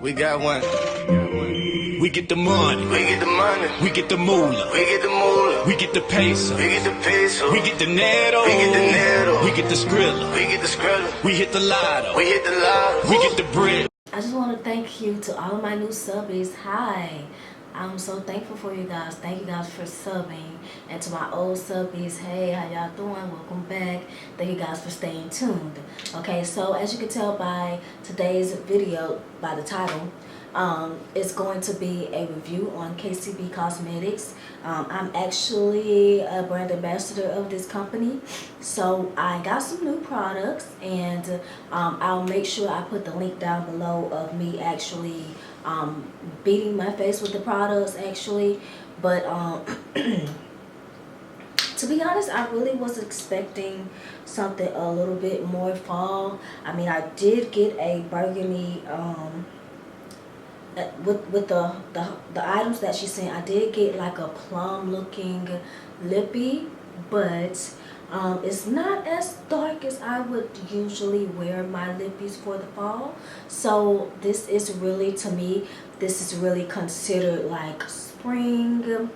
We got one. We get the money. We get the money. We get the moolah. We get the moolah. We get the peso. We get the peso. We get the netto. We get the netto. We get the skrilla. We get the skrilla. We hit the lotto. We hit the lotto. We get the bread. I just want to thank you to all of my new subbies. Hi. I'm so thankful for you guys. Thank you guys for subbing. And to my old subbies, hey, how y'all doing? Welcome back. Thank you guys for staying tuned. Okay, so as you can tell by today's video, by the title, it's going to be a review on KCB Cosmetics. I'm actually a brand ambassador of this company, so I got some new products, and I'll make sure I put the link down below of me actually beating my face with the products actually. But to be honest, I really was expecting something a little bit more fall. I mean, I did get a burgundy with the items that she sent. I did get like a plum looking lippy, but it's not as dark as I would usually wear my lippies for the fall. So this is really, to me, this is really considered like spring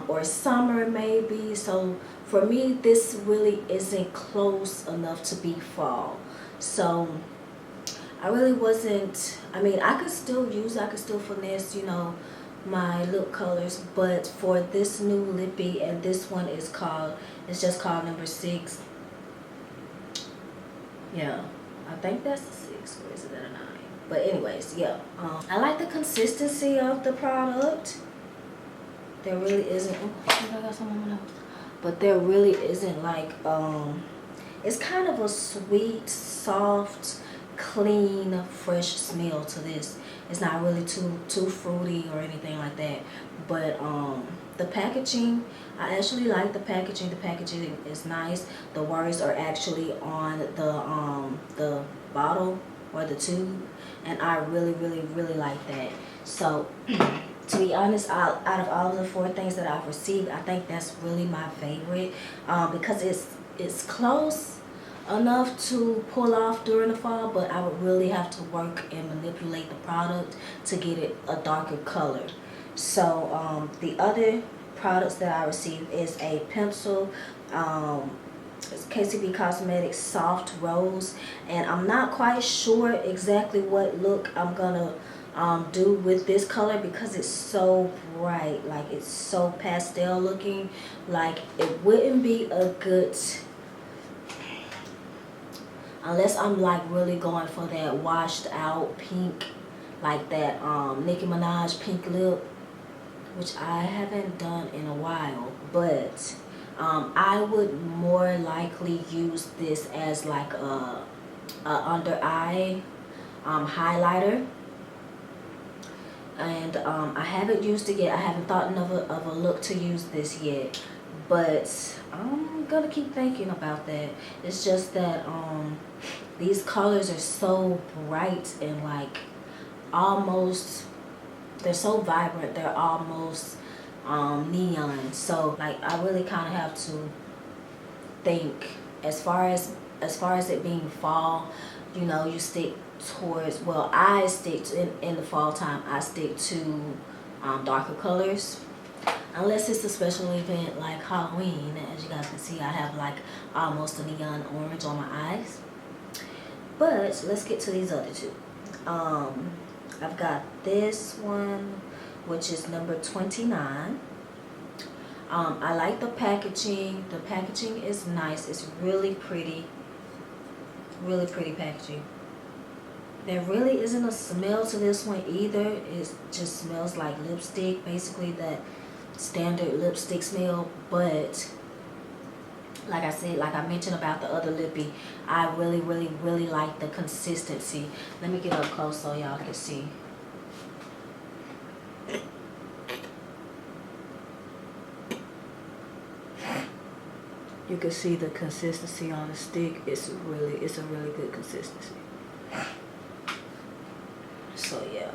or summer maybe. So for me, this really isn't close enough to be fall. So I really wasn't, I mean, I could still use, I could still finesse, you know, my lip colors, but for this new lippy, and this one is called, it's just called number 6. Yeah, I think that's the 6, or is it a 9? But anyways, yeah, I like the consistency of the product. There really isn't, oh, I got some on my nose. But there really isn't like, it's kind of a sweet, soft, clean, fresh smell to this. It's not really too fruity or anything like that. But the packaging, I actually like the packaging. The packaging is nice. The words are actually on the bottle or the tube, and I really like that. So to be honest, out of all of the 4 things that I've received, I think that's really my favorite, because it's close enough to pull off during the fall, but I would really have to work and manipulate the product to get it a darker color. So the other products that I received is a pencil, it's KCB Cosmetics Soft Rose, and I'm not quite sure exactly what look I'm gonna do with this color, because it's so bright, like it's so pastel looking. Like it wouldn't be a good, unless I'm like really going for that washed out pink, like that Nicki Minaj pink lip, which I haven't done in a while. But I would more likely use this as like a under eye highlighter. And I haven't used it yet. I haven't thought of a look to use this yet, but I'm gonna keep thinking about that. It's just that these colors are so bright and like almost, they're so vibrant, they're almost neon. So like I really kind of have to think, as far as it being fall, you know, you stick towards, well, I stick to, in the fall time, I stick to darker colors, unless it's a special event like Halloween. As you guys can see, I have like almost a neon orange on my eyes. But let's get to these other 2. I've got this one, which is number 29. I like the packaging. The packaging is nice. It's really pretty packaging. There really isn't a smell to this one either. It just smells like lipstick, basically that standard lipstick smell. But like I said, like I mentioned about the other lippy, I really like the consistency. Let me get up close so y'all can see. You can see the consistency on the stick. It's a really good consistency. So yeah.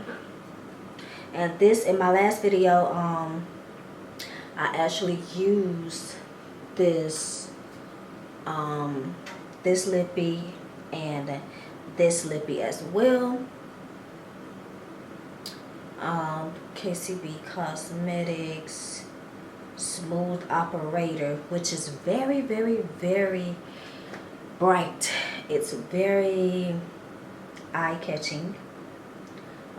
And this, in my last video, I actually used this this lippy and this lippy as well. KCB Cosmetics Smooth Operator, which is very, very, very bright. It's very eye-catching.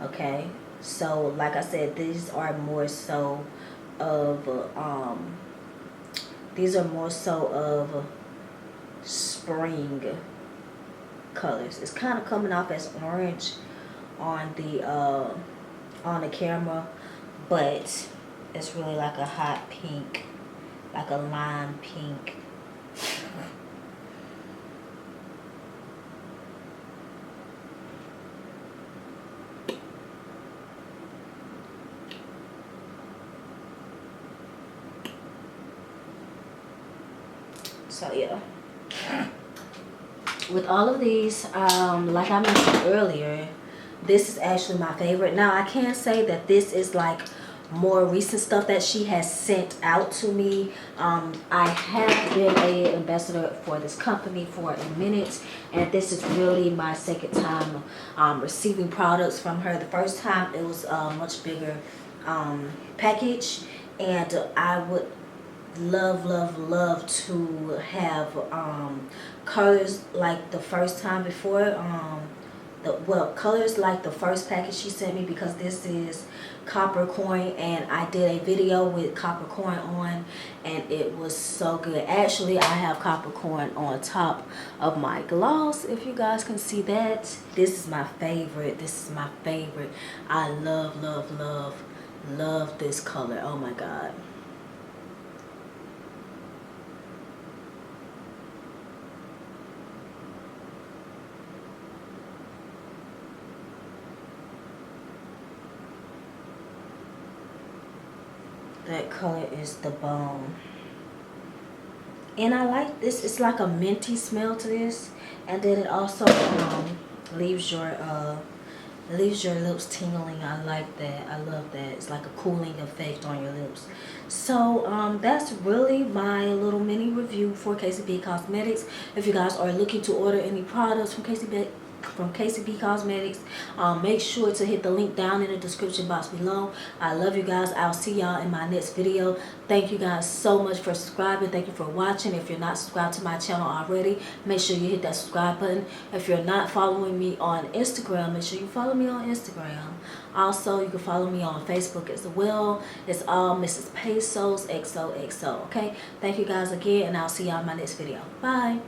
Okay, so like I said, these are more so of spring colors. It's kind of coming off as orange on the camera, but it's really like a hot pink, like a lime pink. So yeah, with all of these, like I mentioned earlier, this is actually my favorite. Now I can say that this is like more recent stuff that she has sent out to me. I have been an ambassador for this company for a minute, and this is really my second time receiving products from her. The first time it was a much bigger package, and I would love to have colors like the first time before, colors like the first package she sent me, because this is copper coin, and I did a video with copper coin on, and it was so good. Actually, I have copper coin on top of my gloss, if you guys can see that. This is my favorite. I love this color. Oh my god. That color is the bomb. And I like this. It's like a minty smell to this, and then it also leaves your lips tingling. I like that. I love that. It's like a cooling effect on your lips. So that's really my little mini review for KCB Cosmetics. If you guys are looking to order any products from KCB Cosmetics, make sure to hit the link down in the description box below. I love you guys. I'll see y'all in my next video. Thank you guys so much for subscribing. Thank you for watching. If you're not subscribed to my channel already, make sure you hit that subscribe button. If you're not following me on Instagram, make sure you follow me on Instagram. Also, you can follow me on Facebook as well. It's all Mrs. Pesos XOXO. Okay, thank you guys again, and I'll see y'all in my next video. Bye.